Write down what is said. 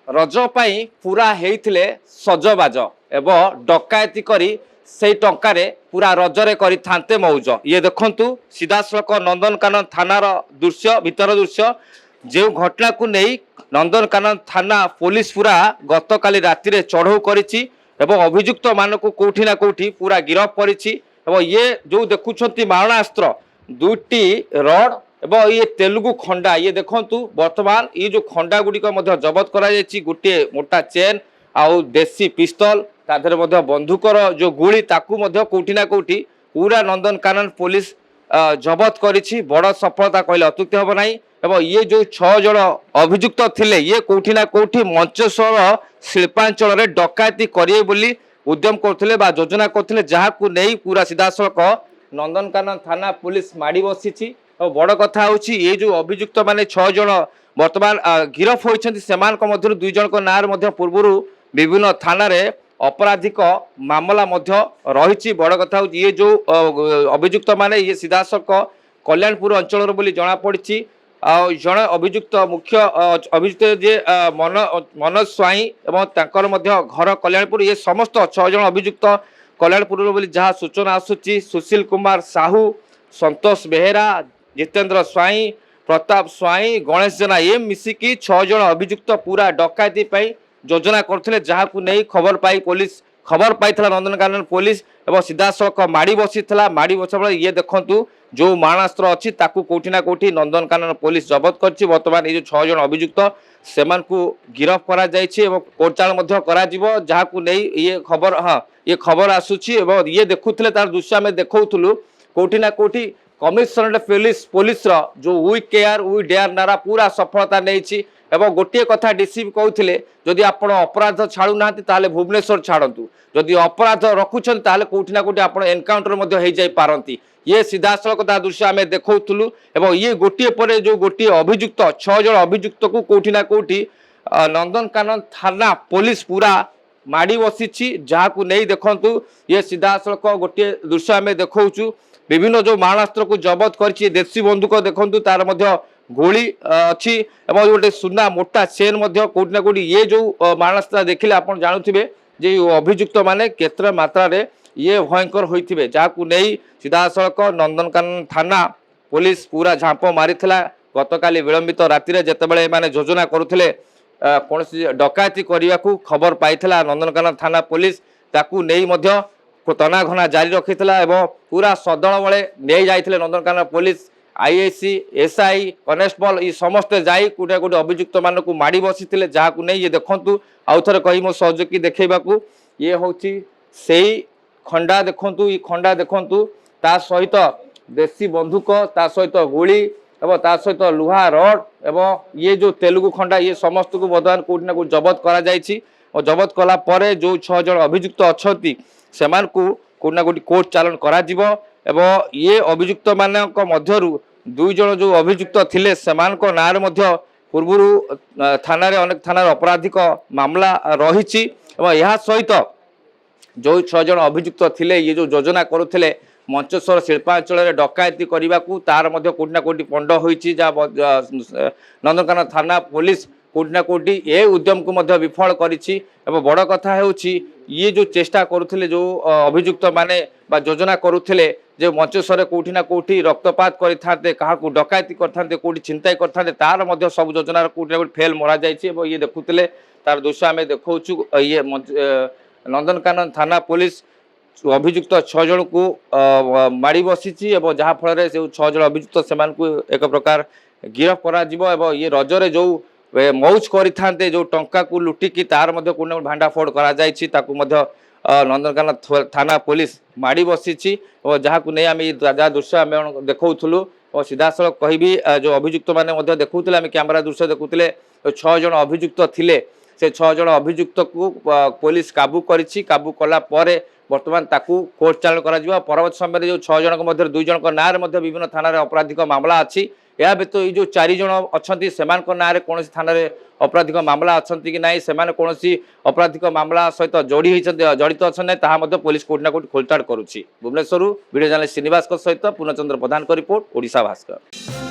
रज पाई पूरा हेइथिले सजबाज एवं डकायती करी से टंकार पूरा रजरे करते मौज। ये देखंतु सीधासलख नंदनकानन थानार दृश्य भीतर दृश्य जो घटना को नहीं नंदनकानन थाना पुलिस पूरा गतकाली राति चढ़ऊ करिछि एवं अभियुक्त मानक कोठी ना कोठी पूरा गिरफ करिछि। एवं ये जो देखुछंती मारणास्त्र दुईटी रड एवं ये तेलुगु खंडा ये देखंतु वर्तमान ये जो खंडा गुड़िक जबत करा गोटे मोटा चेन आउ देसी पिस्तल ताधर बंधुकर जो गुली ताकू कोठी ना कोठी पूरा नंदनकानन पुलिस जबत करिछि। बड़ सफलता कहले अत्युक्ति हम नहीं। एवं ये जो 6 जन अभियुक्त थिले ये कोठी ना कोठी मंचेश्वर शिल्पांचल रे डकायती करिए बोली उद्यम करथिले योजना करथिले जहाकू नहीं पूरा सीधासलख नंदनकानन थाना पुलिस माड़ी बसी। और बड़ कथा होची ये जो अभियुक्त माने 6 जन वर्तमान गिरफ होइछन्ति सेमानक मध्यरु 2 जनक नार मध्य पूर्वरु विभिन्न थाना रे अपराधिक मामला मध्य रहिछि। बड़ कथा होची ये जो अभियुक्त माने ये सीधासलख कल्याणपुर अंचल बोली जना पड़िछि। जड़े अभियुक्त मुख्य अभियुक्त जे मनोज स्वाई एवं तांकर मध्य घर कल्याणपुर ये समस्त 6 जन अभियुक्त कल्याणपुर बोली जहाँ सूचना आसुची सुशील कुमार साहू संतोष बेहेरा जितेंद्र स्वाई प्रताप स्वाई गणेश जेना ये मिसिकी 6 जन अभियुक्त पूरा डकायती योजना करथिले जहाकू नहीं खबर पाई पुलिस खबर पाई नंदनकानन पुलिस एवं सीधासलख माड़ी बसीला। माड़ी बसा ये देखंतु जो मारणास्त्र अच्छी ताकू कोठी ना कोठी नंदनकानन पुलिस जबत करछि। वर्तमान ये जो 6 जन अभियुक्त सेमानकू गिरफ करा जायछि एवं कोर्टाल मध्य करा जिवो जहाकू नहीं ये खबर हाँ ये खबर आसुछि। एवं ये देखुथिले तार दृश्य आमे देखौथुलु कोठी ना कोठी कमिशनरेट पुलिस जो वी केयर वी डेयर नारा पूरा सफलता नहीं। एवं गोटे कथा डीसीपी कहते जदि आपण अपराध छाड़ू ना भुवनेश्वर छाड़ू जदि अपराध रखुंट कौटी ना कौटी आप एनकाउंटर हो जाई पारती। ये सीधासलख दृश्य आम देखौलु एवं ये गोटे पर जो गोटे अभियुक्त 6 जन अभियुक्त को कौटी ना कौटी नंदनकानन थाना पुलिस पूरा माड़ी बसी जहां नहीं देखु ये सीधासलख गोटे दृश्य आम देखु विभिन्न जो मारणास्त्र को जबत कर देशी बंदूक देखु तार गोली अच्छी एवं गोटे सुना मोटा चेन कौटी ना कौटी ये जो मारणास्त्र देखिले आप जानुवे जे अभियुक्त माने केते मात्रा रे ये भयंकर होइथिबे जहाकू नहीं सीधासलख नंदनकानन थाना पुलिस पूरा झांप मारिथिला। गतकाली विलंबित राति जेतेबेले माने योजना करुथिले कौन डकायती करने को खबर पाइथिला नंदनकानन थाना पुलिस ताकू नहीं मध्य तनाघना जारी रखिथिला एवं पूरा सदल बळे नै जाइथिले Nandankanan police IIC SI constable ये समस्ते जाई कोटे कोटे अभियुक्त मान को माड़ी बसी जहाकू नहीं ये देखंतु आउ थरे कही मो सहयोगी देखैबाकू ये होची सेही खंडा देखंतु ये खंडा देखंतु ता सहित देसी बंदूक ता सहित गोली एवं ता सहित लुहा रड एवं ये जो तेलुगु खंडा ये समस्त को बर्तमान कोठी ना कोठी जबत करा जायछि और जबत कला परे जो 6 जन अभियुक्त अछंती सेमान को कोठी ना कोठी कोर्ट चालान करा जिवो एवं ये अभियुक्त मानक मध्यरु 2 जन जो अभियुक्त थिले सेमानक नार मध्य पूर्वरु थाना रे अनेक थाना अपराधिक मामला रहिछि एवं यह सहित जो 6 जन अभियुक्त थिले ये जो योजना करुथिले मंचेश्वर शिल्पांचल रे डकायती करने को तार मध्य कोठी ना कोठी पंड होइछि जा नंदनकानन थाना पुलिस कोठी ना कोठी ए उद्यम को मध्य विफल करिछि। एवं बड़ कथा हेउछि ये जो चेष्टा करुथिले जो अभियुक्त माने बा योजना करुथिले जे मंचेश्वर कोठी ना कोठी रक्तपात करिथाते काहाकू डकायती करथाते कोठी चिंताई करथाते तार मध्य सब योजना कोठी ना कोठी फेल मरा जायछि। एवं ये देखुथिले तार दृश्य आमे देखौछु ये नंदनकानन थाना पुलिस अभियुक्त 6 जन को माड़ी बसी जहाँ फल से 6 जन अभियुक्त से एक प्रकार गिरफ करा जिवो एवं ये रजरे जो मौज करिथांते जो टंका को लुटिकी तार मध्य कोन भांडाफोड़ करा जायछि ताकू मध्य नंदनकानन थाना पुलिस माड़ी बसी और जहाँ को नहीं आम जहाँ दृश्य आम देखौलु और सीधासलख कहबी जो अभियुक्त मैंने देखुले आम कैमेरा दृश्य देखुले 6 जन अभियुक्त थिले से 6 जन अभियुक्त को पुलिस काबू करिछि। काबू कला परे वर्तमान ताकू कोर्ट चालान करा जिवो। परवर्त समय जो 6 जन मध्य 2 जन नारे मध्य विभिन्न थाना रे अपराधिक मामला अच्छी या व्यतीत ये जो 4 जन अच्छी से नारे कौन थाना रे अपराधिक मामला अच्छी कि नहीं से कौन अपराधिक मामला सहित जड़ित अच्छा पुलिस कोठी ना कोठी खोलताड़ करुच्ची। भुवनेश्वर वीडियो जर्नलिस्ट श्रीनिवास सहित पूर्णचंद्र प्रधान रिपोर्ट ओडिशा भास्कर।